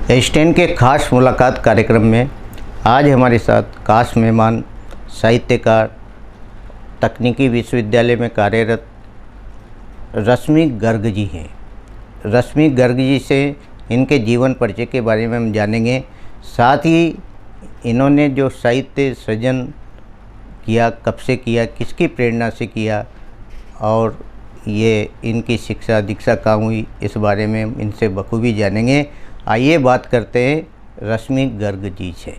Stand के खास मुलाकात कार्यक्रम में आज हमारे साथ खास मेहमान साहित्यकार, तकनीकी विश्वविद्यालय में कार्यरत रश्मि गर्ग जी हैं। रश्मि गर्ग जी से इनके जीवन परिचय के बारे में हम जानेंगे। साथ ही इन्होंने जो साहित्य सृजन किया, कब से किया, किसकी प्रेरणा से किया और ये इनकी शिक्षा दीक्षा कहाँ हुई, इस बारे में हम इनसे बखूबी जानेंगे। आइए बात करते हैं रश्मि गर्ग जी से।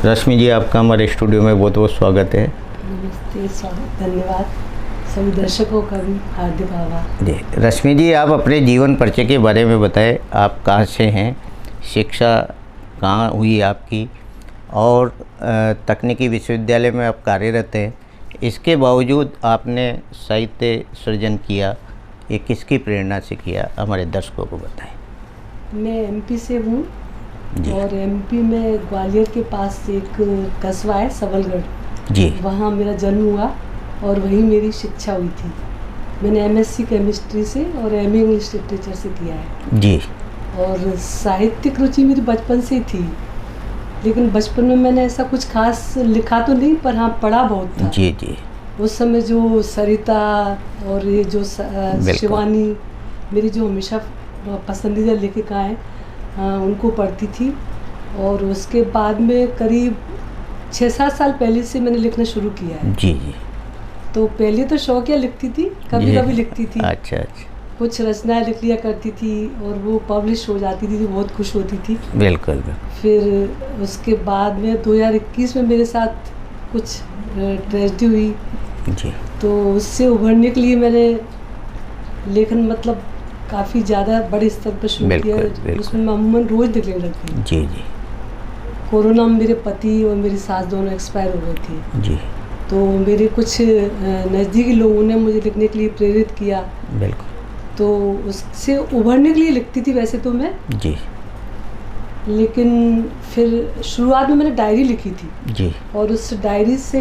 रश्मि जी, आपका हमारे स्टूडियो में बहुत बहुत स्वागत है। नमस्ते, स्वागत, धन्यवाद। सभी दर्शकों का भी हार्दिक आभार। जी रश्मि जी, आप अपने जीवन परिचय के बारे में बताएं। आप कहाँ से हैं, शिक्षा कहाँ हुई आपकी, और तकनीकी विश्वविद्यालय में आप कार्यरत हैं। इसके बावजूद आपने साहित्य सृजन किया, ये किसकी प्रेरणा से किया, हमारे दर्शकों को बताएं। मैं एमपी से हूँ और एमपी में ग्वालियर के पास एक कस्बा है सबलगढ़ जी, वहाँ मेरा जन्म हुआ और वहीं मेरी शिक्षा हुई थी। मैंने एमएससी केमिस्ट्री से और एमए इंग्लिश लिटरेचर से किया है जी। और साहित्यिक रुचि मेरी बचपन से ही थी, लेकिन बचपन में मैंने ऐसा कुछ खास लिखा तो नहीं, पर हाँ पढ़ा बहुत था जी जी। उस समय जो सरिता और ये जो शिवानी मेरी जो हमेशा पसंदीदा लेखिका हैं, उनको पढ़ती थी। और उसके बाद में करीब 6-7 साल पहले से मैंने लिखना शुरू किया है जी जी। तो पहले तो शौकिया लिखती थी, कभी कभी लिखती थी। अच्छा अच्छा। कुछ रचनाएं लिख लिया करती थी और वो पब्लिश हो जाती थी तो बहुत खुश होती थी। बिल्कुल। फिर उसके बाद में 2021 में मेरे साथ कुछ ट्रेजेडी हुई जी, तो उससे उभरने के लिए मैंने लेखन मतलब काफ़ी ज़्यादा बड़े स्तर पर शुरू किया। उसमें मैं अमूमन रोज़ लिखने लगती हूँ जी जी। कोरोना में मेरे पति और मेरी सास दोनों एक्सपायर हो गए थे जी, तो मेरे कुछ नज़दीकी लोगों ने मुझे लिखने के लिए प्रेरित किया। बिल्कुल। तो उससे उभरने के लिए लिखती थी वैसे तो मैं जी, लेकिन फिर शुरुआत में मैंने डायरी लिखी थी जी, और उस डायरी से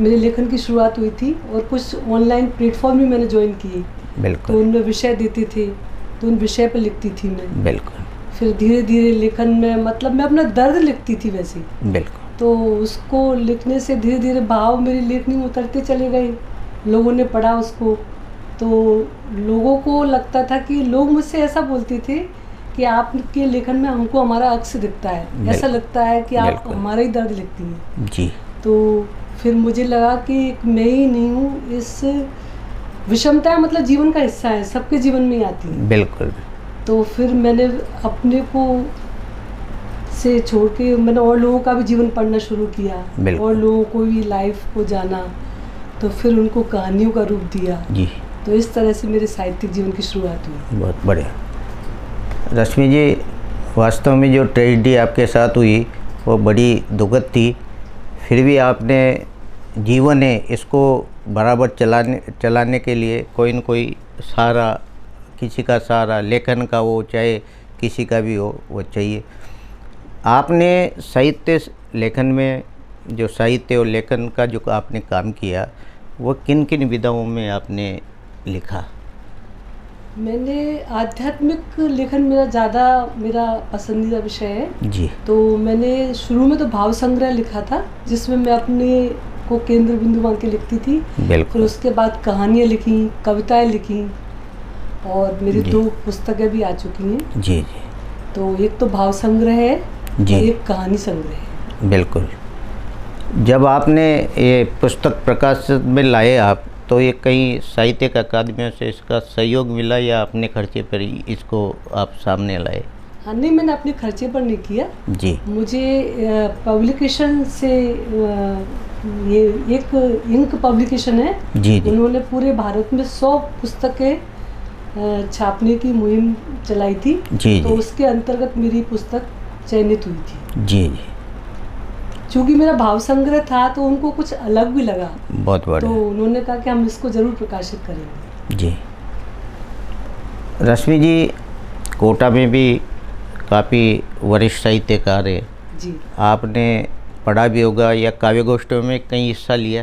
मेरे लेखन की शुरुआत हुई थी। और कुछ ऑनलाइन प्लेटफॉर्म भी मैंने ज्वाइन किए। बिल्कुल। तो उनमें विषय देते थे, तो उन विषय पर लिखती थी मैं। बिल्कुल। फिर धीरे धीरे लेखन में मतलब मैं अपना दर्द लिखती थी वैसे। बिल्कुल। तो उसको लिखने से धीरे धीरे भाव मेरी लेखनी में उतरते चले गए। लोगों ने पढ़ा उसको, तो लोगों को लगता था कि लोग मुझसे ऐसा बोलते थे कि आपके लेखन में हमको हमारा अक्स दिखता है, ऐसा लगता है कि आप हमारा ही दर्द लिखती हैं जी। तो फिर मुझे लगा कि मैं ही नहीं हूँ, इस विषमता मतलब जीवन का हिस्सा है, सबके जीवन में ही आती है। बिल्कुल। तो फिर मैंने अपने को से छोड़ के मैंने और लोगों का भी जीवन पढ़ना शुरू किया और लोगों को भी लाइफ को जाना, तो फिर उनको कहानियों का रूप दिया जी। तो इस तरह से मेरे साहित्यिक जीवन की शुरुआत हुई। बहुत बढ़िया। रश्मि जी, वास्तव में जो ट्रेजेडी आपके साथ हुई वो बड़ी दुखद थी, फिर भी आपने जीवन है इसको बराबर चलाने के लिए कोई न कोई सहारा, किसी का सहारा, लेखन का हो चाहे किसी का भी हो, वो चाहिए। आपने साहित्य लेखन में जो साहित्य और लेखन का जो आपने काम किया, वो किन किन विधाओं में आपने लिखा? मैंने आध्यात्मिक लेखन मेरा पसंदीदा विषय है जी। तो मैंने शुरू में तो भाव संग्रह लिखा था, जिसमें मैं अपने को केंद्र बिंदु मान के लिखती थी। फिर उसके बाद कहानियाँ लिखी, कविताएं लिखी, और मेरी 2 पुस्तकें भी आ चुकी हैं जी जी। तो एक तो भाव संग्रह है जी, और एक कहानी संग्रह है। बिल्कुल। जब आपने ये पुस्तक प्रकाशित में लाए आप, तो ये कई साहित्यिक अकादमियों से इसका सहयोग मिला या अपने खर्चे पर ही इसको आप सामने लाए? हाँ, नहीं, मैंने अपने खर्चे पर नहीं किया जी। मुझे पब्लिकेशन से ये एक इंक पब्लिकेशन है जी जी, उन्होंने पूरे भारत में 100 पुस्तकें छापने की मुहिम चलाई थी जी, तो जी। उसके अंतर्गत मेरी पुस्तक चयनित हुई थी जी जी। चूँकि मेरा भाव संग्रह था तो उनको कुछ अलग भी लगा, बहुत बढ़िया। तो उन्होंने कहा कि हम इसको ज़रूर प्रकाशित करेंगे जी। रश्मि जी, कोटा में भी काफ़ी वरिष्ठ साहित्यकार है जी, आपने पढ़ा भी होगा या काव्य गोष्ठियों में कहीं हिस्सा लिया?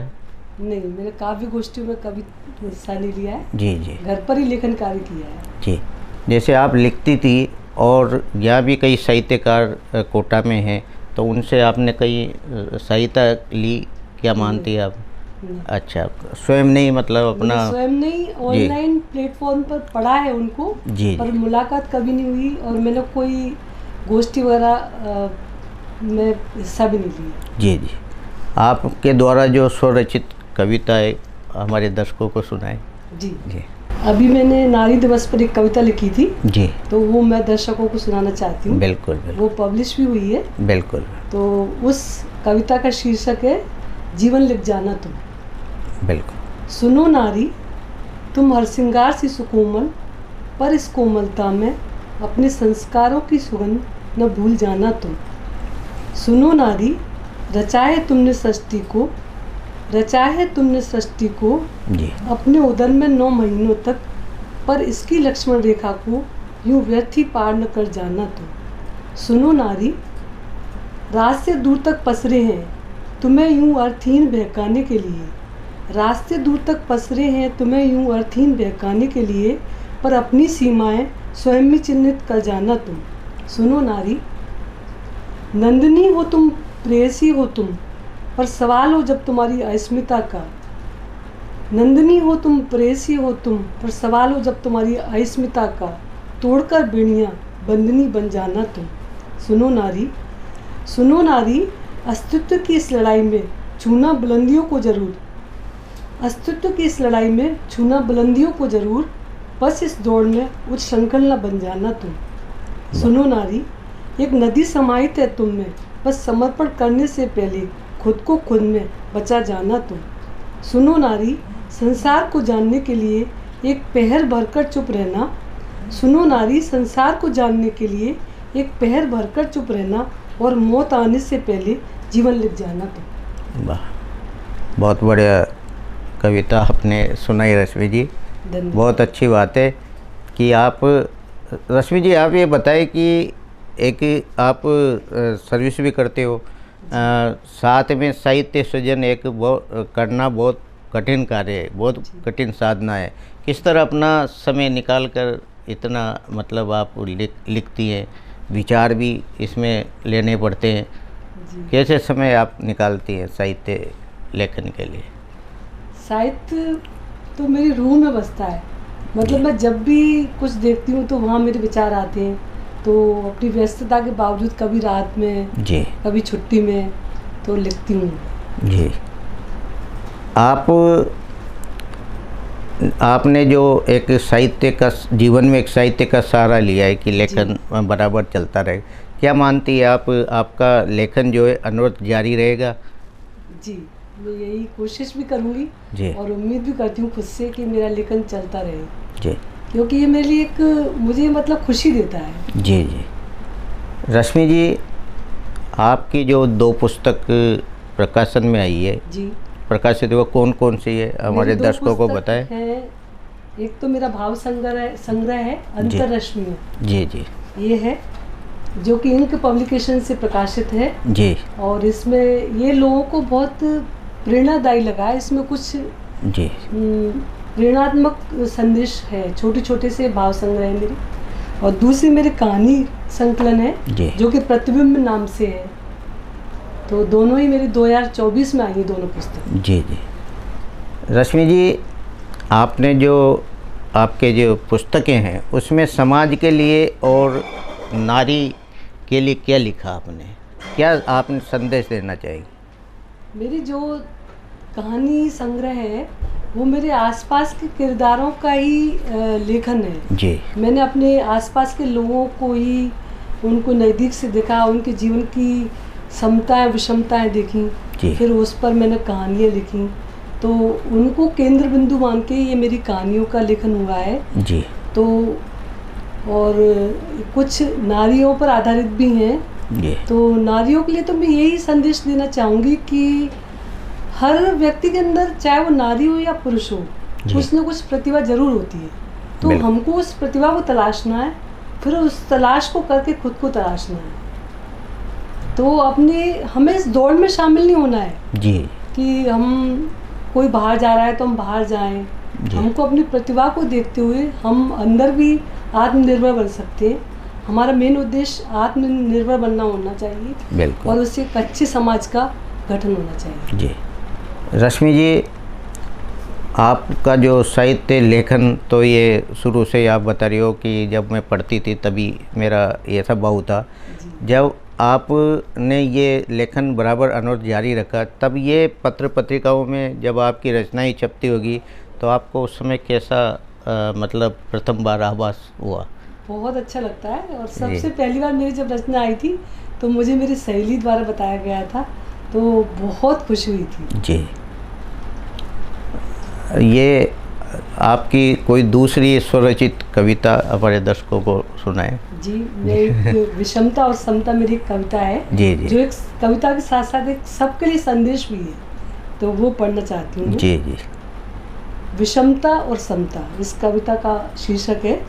नहीं, मैंने काव्य गोष्ठियों में कभी हिस्सा नहीं लिया है। जी जी। घर पर ही लेखन कार्य किया है। जी, जैसे आप लिखती थी और यहाँ भी कई साहित्यकार कोटा में हैं, तो उनसे आपने कई सहायता ली, क्या मानती है आप? नहीं। अच्छा, स्वयं नहीं, मतलब अपना? स्वयं नहीं, ऑनलाइन प्लेटफॉर्म पर पढ़ा है उनको, जी, पर मुलाकात कभी नहीं हुई और मैंने कोई गोष्ठी वगैरह में हिस्सा भी नहीं लिया। जी जी। आपके द्वारा जो स्वरचित कविताएं हमारे दर्शकों को सुनाएं। जी जी। अभी मैंने नारी दिवस पर एक कविता लिखी थी जी, तो वो मैं दर्शकों को सुनाना चाहती हूँ। बिल्कुल बिल्कुल। वो पब्लिश भी हुई है। बिल्कुल। तो उस कविता का शीर्षक है जीवन लिख जाना तुम। बिल्कुल। सुनो नारी, तुम हर श्रृंगार सी सुकोमल, पर इस कोमलता में अपने संस्कारों की सुगंध न भूल जाना तुम। सुनो नारी, रचा है तुमने सृष्टि को, रचा है तुमने सृष्टि को जी, अपने उदर में 9 महीनों तक, पर इसकी लक्ष्मण रेखा को यूं व्यर्थ ही पार न कर जाना तुम। सुनो नारी, रास्ते दूर तक पसरे हैं तुम्हें यूं अर्थहीन बहकाने के लिए, रास्ते दूर तक पसरे हैं तुम्हें यूं अर्थहीन बहकाने के लिए, पर अपनी सीमाएं स्वयं ही चिन्हित कर जाना तुम। सुनो नारी, नंदिनी हो तुम, प्रेयसी हो तुम, पर सवाल हो जब तुम्हारी अस्मिता का। नंदिनी हो तुम, प्रेयसी हो तुम, पर सवाल हो जब तुम्हारी अस्मिता का, तोड़कर बेड़ियाँ बंदनी बन जाना तुम। सुनो नारी, सुनो नारी, अस्तित्व की इस लड़ाई में छूना बुलंदियों को जरूर, अस्तित्व की इस लड़ाई में छूना बुलंदियों को जरूर, बस इस दौड़ में उच्च श्रृंखल न बन जाना तुम। सुनो नारी, एक नदी समाहित है तुम में, बस समर्पण करने से पहले खुद को खुद में बचा जाना तुम। सुनो नारी, संसार को जानने के लिए एक पहर भरकर चुप रहना। सुनो नारी, संसार को जानने के लिए एक पहर भरकर चुप रहना, और मौत आने से पहले जीवन लिख जाना तुम। वाह, बहुत बढ़िया कविता आपने सुनाई रश्मि जी। बहुत अच्छी बात है कि आप, रश्मि जी, आप ये बताएं कि एक आप सर्विस भी करते हो, साथ में साहित्य सृजन एक करना बहुत कठिन कार्य है, बहुत कठिन साधना है। किस तरह अपना समय निकाल कर इतना, मतलब आप लिखती हैं, विचार भी इसमें लेने पड़ते हैं, कैसे समय आप निकालती हैं साहित्य लेखन के लिए? साहित्य तो मेरी रूह में बसता है, मतलब मैं जब भी कुछ देखती हूँ तो वहाँ मेरे विचार आते हैं। तो अपनी व्यस्तता के बावजूद कभी रात में जी, कभी छुट्टी में तो लिखती हूँ। जी। आपने जो एक साहित्य का, जीवन में एक साहित्य का सहारा लिया है कि लेखन बराबर चलता रहे, क्या मानती है आप, आपका लेखन जो है अनवरत जारी रहेगा? जी, मैं यही कोशिश भी करूँगी जी, और उम्मीद भी करती हूँ खुद से कि मेरा लेखन चलता रहे जी, क्योंकि ये मेरे लिए एक, मुझे मतलब खुशी देता है। जी जी। रश्मि जी, आपकी जो 2 पुस्तक प्रकाशन में आई है जी, प्रकाशित, वो कौन कौन सी है, हमारे दर्शकों को बताएं। एक तो मेरा भाव संग्रह है अंतररश्मि। जी जी, ये है जो कि इंक पब्लिकेशन से प्रकाशित है जी, और इसमें ये लोगों को बहुत प्रेरणादायी लगा है। इसमें कुछ जी प्रेरणात्मक संदेश है, छोटे छोटे से भाव संग्रह है मेरी। और दूसरी मेरी कहानी संकलन है जो कि प्रतिबिंब नाम से है। तो दोनों ही मेरी 2024 में आई दोनों पुस्तक। जी जी। रश्मि जी, आपने जो आपके जो पुस्तकें हैं उसमें समाज के लिए और नारी के लिए क्या लिखा आपने, क्या आपने संदेश देना चाहिए? मेरी जो कहानी संग्रह है वो मेरे आसपास के किरदारों का ही लेखन है। जी, मैंने अपने आसपास के लोगों को ही, उनको नज़दीक से देखा, उनके जीवन की समताएं विषमताएं देखी, फिर उस पर मैंने कहानियाँ लिखी। तो उनको केंद्र बिंदु मान के ये मेरी कहानियों का लेखन हुआ है। जी। तो और कुछ नारियों पर आधारित भी हैं। तो नारियों के लिए तो मैं यही संदेश देना चाहूँगी कि हर व्यक्ति के अंदर, चाहे वो नारी हो या पुरुष हो, कुछ न कुछ प्रतिभा जरूर होती है। तो हमको उस प्रतिभा को तलाशना है, फिर उस तलाश को करके खुद को तराशना है। तो हमें इस दौड़ में शामिल नहीं होना है जी कि हम कोई बाहर जा रहा है तो हम बाहर जाएं, हमको अपनी प्रतिभा को देखते हुए हम अंदर भी आत्मनिर्भर बन सकते हैं। हमारा मेन उद्देश्य आत्मनिर्भर बनना होना चाहिए, बिल्कुल, और उससे एक अच्छे समाज का गठन होना चाहिए। जी। रश्मि जी, आपका जो साहित्य लेखन तो ये शुरू से ही आप बता रही हो कि जब मैं पढ़ती थी तभी मेरा ये सब भाव था। जब आपने ये लेखन बराबर अनवरत जारी रखा, तब ये पत्र पत्रिकाओं में जब आपकी रचनाएं छपती होगी तो आपको उस समय कैसा मतलब प्रथम बार आभास हुआ? बहुत अच्छा लगता है। और सबसे पहली बार मेरी जब रचना आई थी तो मुझे मेरी सहेली द्वारा बताया गया था, तो बहुत खुशी हुई थी। जी। ये आपकी कोई दूसरी स्वरचित कविता हमारे दर्शकों को सुनाएं। जी, मेरी विषमता और समता मेरी एक कविता है, जी जी, जो एक कविता के साथ साथ एक सबके लिए संदेश भी है, तो वो पढ़ना चाहती हूँ। जी जी। विषमता और समता, इस कविता का शीर्षक है।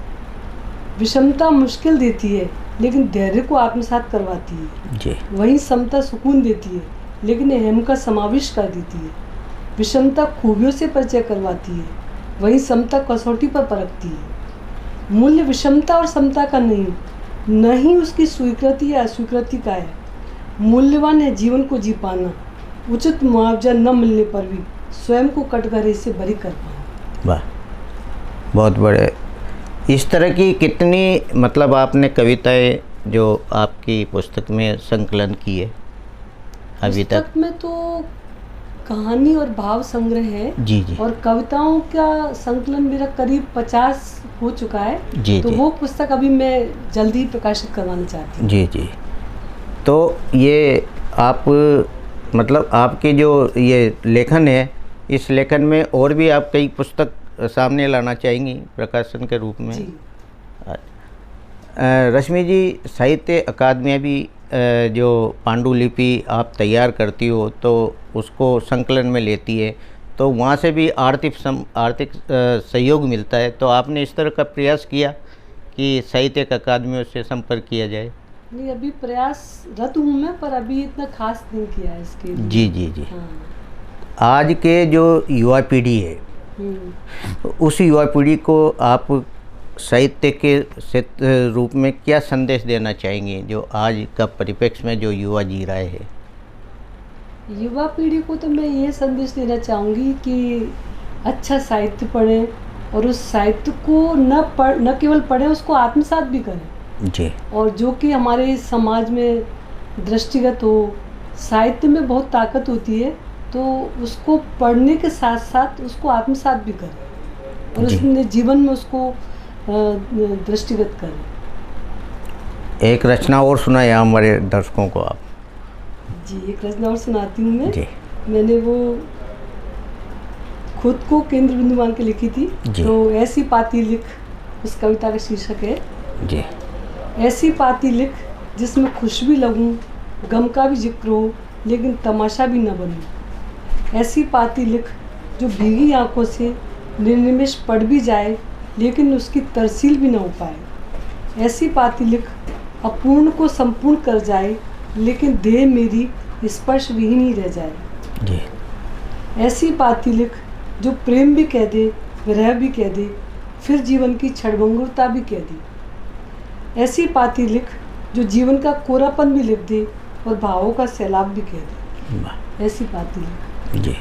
विषमता मुश्किल देती है लेकिन धैर्य को आत्मसात करवाती है। जी। वहीं समता सुकून देती है लेकिन अहम का समावेश कर देती है। विषमता खूबियों से परिचय करवाती है, वहीं समता कसौटी पर परखती है। मूल्य विषमता और समता का नहीं, न ही उसकी स्वीकृति या अस्वीकृति का है। मूल्यवान है जीवन को जी पाना, उचित मुआवजा न मिलने पर भी स्वयं को कटघरे से बरी कर पाना। वाह, बहुत बड़े। इस तरह की कितनी मतलब आपने कविताएं जो आपकी पुस्तक में संकलन की है अभी तक? पुस्तक में तो कहानी और भाव संग्रह है। जी जी। और कविताओं का संकलन मेरा करीब 50 हो चुका है। जी तो जी। वो पुस्तक अभी मैं जल्दी प्रकाशित करवाना चाहती हूँ। जी जी। तो ये आप मतलब आपकी जो ये लेखन है, इस लेखन में और भी आप कई पुस्तक सामने लाना चाहेंगी प्रकाशन के रूप में? जी। रश्मि जी, साहित्य अकादमी भी जो पांडुलिपि आप तैयार करती हो तो उसको संकलन में लेती है, तो वहाँ से भी आर्थिक सहयोग मिलता है। तो आपने इस तरह का प्रयास किया कि साहित्य अकादमियों से संपर्क किया जाए? नहीं, अभी प्रयासरत हूँ मैं, पर अभी इतना खास नहीं किया है इसके लिए। जी जी जी। हाँ। आज के जो युवा पीढ़ी है, उस युवा पीढ़ी को आप साहित्य के रूप में क्या संदेश देना चाहेंगे, जो आज का परिप्रेक्ष्य में जो युवा जी रहे हैं? युवा पीढ़ी को तो मैं ये संदेश देना चाहूँगी कि अच्छा साहित्य पढ़ें, और उस साहित्य को न केवल पढ़ें, उसको आत्मसात भी करें। जी। और जो कि हमारे समाज में दृष्टिगत हो, साहित्य में बहुत ताकत होती है, तो उसको पढ़ने के साथ साथ उसको आत्मसात भी करें और अपने जीवन में उसको दृष्टिगत करें। एक रचना और सुनाए हमारे दर्शकों को आप। जी, एक रचना और सुनाती हूँ मैं। जी। मैंने वो खुद को केंद्र बिंदु मान के लिखी थी। तो ऐसी पाती लिख, उस कविता का शीर्षक है। जी। ऐसी पाती लिख जिसमें खुश भी लगूं, गम का भी जिक्र हो, लेकिन तमाशा भी न बनूं। ऐसी पाती लिख जो भीगी आंखों से निर्निमेष पढ़ भी जाए, लेकिन उसकी तरसील भी न हो पाए। ऐसी पाती लिख अपूर्ण को संपूर्ण कर जाए, लेकिन देह मेरी स्पर्श विहीन ही रह जाए। जी। ऐसी पाती लिख जो प्रेम भी कह दे, विरह भी कह दे, फिर जीवन की क्षणभंगुरता भी कह दे। ऐसी पाती लिख जो जीवन का कोरापन भी लिख दे और भावों का सैलाब भी कह दे। ऐसी पाती लिख। जी।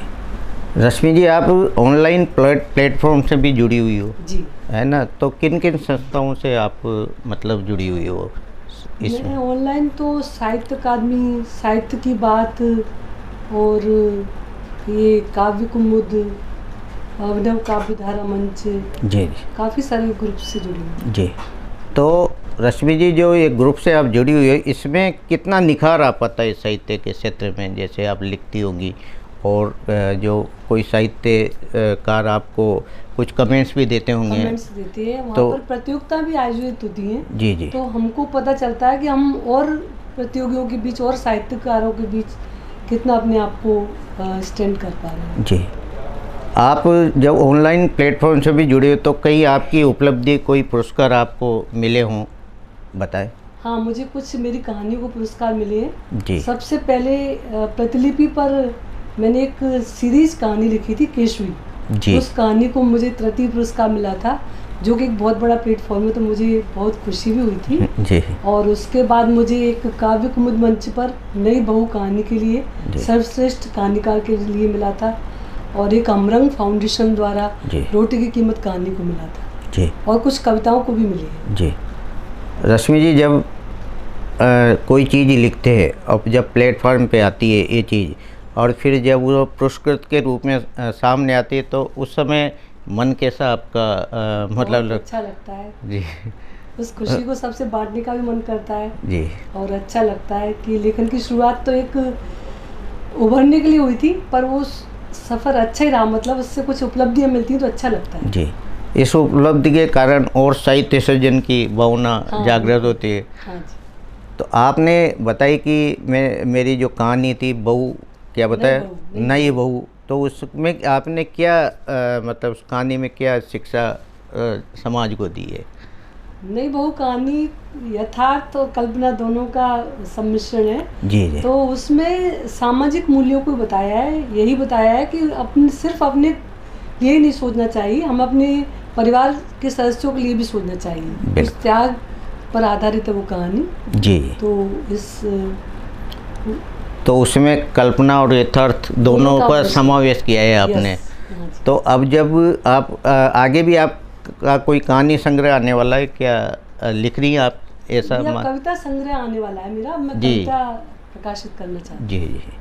रश्मि जी, आप ऑनलाइन प्लेटफॉर्म से भी जुड़ी हुई हो? जी। है ना? तो किन किन संस्थाओं से आप मतलब जुड़ी हुई हो इसमें? मैं ऑनलाइन तो साहित्य अकादमी, साहित्य की बात, और ये काव्य कुमुद, अभिनव काव्य धारा मंच, जी, काफ़ी सारे ग्रुप से जुड़ी हूँ। जी। तो रश्मि जी, जो ये ग्रुप से आप जुड़ी हुई है, इसमें कितना निखार आ पाता है साहित्य के क्षेत्र में? जैसे आप लिखती होंगी और जो कोई साहित्यकार आपको कुछ कमेंट्स भी देते होंगे। कमेंट्स देते हैं, वहाँ तो पर प्रतियोगिता भी आयोजित होती हैं। जी जी। तो हमको पता चलता है कि हम और प्रतियोगियों के बीच और साहित्यकारों के बीच कितना अपने आप को स्टैंड कर पा रहे हैं। जी। आप जब ऑनलाइन प्लेटफॉर्म से भी जुड़े हो तो कई आपकी उपलब्धि, कोई पुरस्कार आपको मिले हों, बताएं। हाँ, मुझे कुछ मेरी कहानियों को पुरस्कार मिले हैं। जी। सबसे पहले प्रतिलिपि पर मैंने एक सीरीज कहानी लिखी थी केशवी जी। उस कहानी को मुझे तृतीय पुरस्कार मिला था, जो कि एक बहुत बड़ा प्लेटफॉर्म है, तो मुझे बहुत खुशी भी हुई थी जी। और उसके बाद मुझे एक काव्य कुमुद मंच पर नई बहू कहानी के लिए सर्वश्रेष्ठ कहानीकार के लिए मिला था और एक अमरंग फाउंडेशन द्वारा रोटी की कीमत कहानी को मिला था जी। और कुछ कविताओं को भी मिली है जी। रश्मि जी, जब कोई चीज़ लिखते हैं और जब प्लेटफॉर्म पे आती है ये चीज़ और फिर जब वो पुरस्कृत के रूप में सामने आती है, तो उस समय मन कैसा आपका मतलब अच्छा लगता है जी। उस खुशी को सबसे बांटने का भी मन करता है जी। और अच्छा लगता है कि लेखन की शुरुआत तो एक उभरने के लिए हुई थी, पर वो सफ़र अच्छा ही रहा, मतलब उससे कुछ उपलब्धियाँ मिलती हैं तो अच्छा लगता है जी। इस उपलब्धि के कारण और साहित्य सृजन की भावना जागृत होती है। हाँ जी। तो आपने बताई कि मेरी जो कहानी थी बहू, क्या बताया, नई बहू, तो उसमें आपने क्या मतलब उस कहानी में क्या शिक्षा समाज को दी है? नई बहू कहानी यथार्थ और कल्पना दोनों का सम्मिश्रण है। जी जी। तो उसमें सामाजिक मूल्यों को बताया है, यही बताया है कि सिर्फ अपने लिए नहीं सोचना चाहिए, हम अपने परिवार के सदस्यों के लिए भी सोचना चाहिए। इस त्याग पर आधारित है वो कहानी जी। तो उसमें कल्पना और यथार्थ दोनों का समावेश किया है आपने। तो अब जब आप आगे भी आपका कोई कहानी संग्रह आने वाला है क्या, लिख रही हैं आप ऐसा? कविता संग्रह आने वाला है मेरा, मैं कविता प्रकाशित करना चाहती हूँ। जी जी।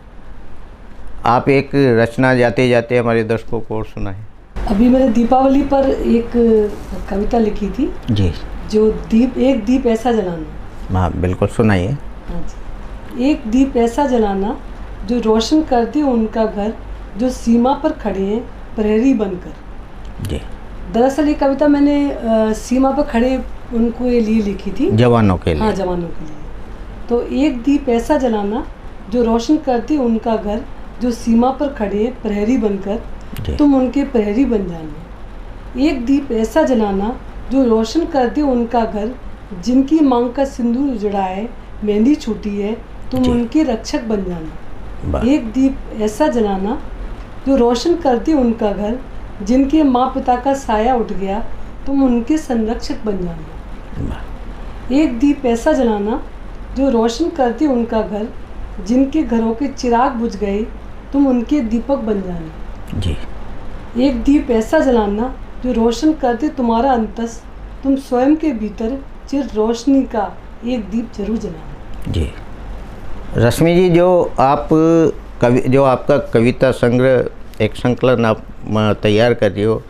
आप एक रचना जाते जाते हमारे दर्शकों को और सुनाएं। अभी मैंने दीपावली पर एक कविता लिखी थी जी, जो एक दीप ऐसा जलाना। हाँ बिल्कुल, सुनाइए। हाँ जी। एक दीप ऐसा जलाना जो रोशन करते उनका घर, जो सीमा पर खड़े हैं प्रहरी बनकर। जी। दरअसल ये कविता मैंने सीमा पर खड़े उनको लिए लिखी थी, जवानों के लिए। हाँ, जवानों के लिए। तो एक दीप ऐसा जलाना जो रोशन करते उनका घर, जो सीमा पर खड़े हैं प्रहरी बनकर, तुम उनके प्रहरी बन जाना। एक दीप ऐसा जलाना जो रोशन करते उनका घर, जिनकी मांग का सिंदूर उजड़ा है, मेहंदी छूटी है, तुम उनके रक्षक बन जाना। एक दीप ऐसा जलाना जो रोशन करते उनका घर, जिनके माँ पिता का साया उठ गया, तुम उनके संरक्षक बन जाना। एक दीप ऐसा जलाना जो रोशन करते उनका घर, जिनके घरों के चिराग बुझ गए, तुम उनके दीपक बन जाना। जी। एक दीप ऐसा जलाना जो रोशन करते तुम्हारा अंतस, तुम स्वयं के भीतर चिर रोशनी का एक दीप जरूर जलाना। जी। रश्मि जी, जो आपका कविता संग्रह एक संकलन आप तैयार कर रही हो,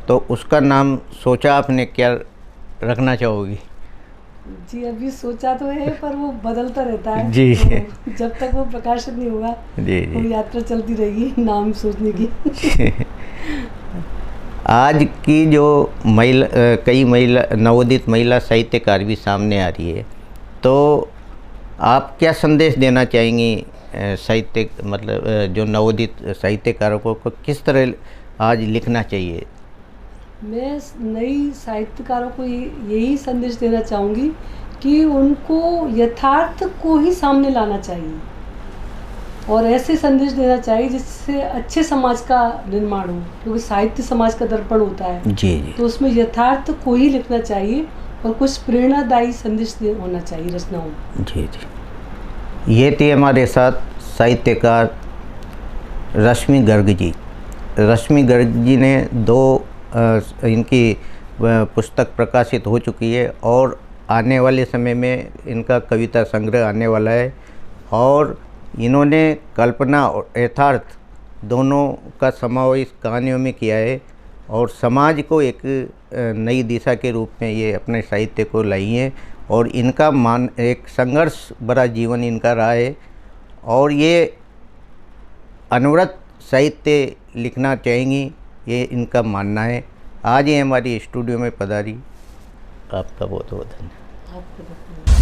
तो उसका नाम सोचा आपने क्या रखना चाहोगी? जी, अभी सोचा तो है, पर वो बदलता रहता है जी। तो जब तक वो प्रकाशित नहीं होगा जी वो यात्रा चलती रहेगी नाम सोचने की। आज की जो कई नवोदित महिला साहित्यकार भी सामने आ रही है, तो आप क्या संदेश देना चाहेंगी साहित्य जो नवोदित साहित्यकारों को किस तरह आज लिखना चाहिए? मैं नई साहित्यकारों को यही संदेश देना चाहूँगी कि उनको यथार्थ को ही सामने लाना चाहिए और ऐसे संदेश देना चाहिए जिससे अच्छे समाज का निर्माण हो, क्योंकि साहित्य समाज का दर्पण होता है। जी जी। तो उसमें यथार्थ को ही लिखना चाहिए और कुछ प्रेरणादायी संदेश होना चाहिए रचनाओं में। जी जी। ये थी हमारे साथ साहित्यकार रश्मि गर्ग जी। रश्मि गर्ग जी ने इनकी पुस्तक प्रकाशित हो चुकी है और आने वाले समय में इनका कविता संग्रह आने वाला है और इन्होंने कल्पना और यथार्थ दोनों का समावेश कहानियों में किया है और समाज को एक नई दिशा के रूप में ये अपने साहित्य को लाई हैं और इनका एक संघर्ष भरा जीवन इनका रहा है और ये अनवरत साहित्य लिखना चाहेंगी, ये इनका मानना है। आज ये हमारी स्टूडियो में पधारी, आपका बहुत बहुत धन्यवाद।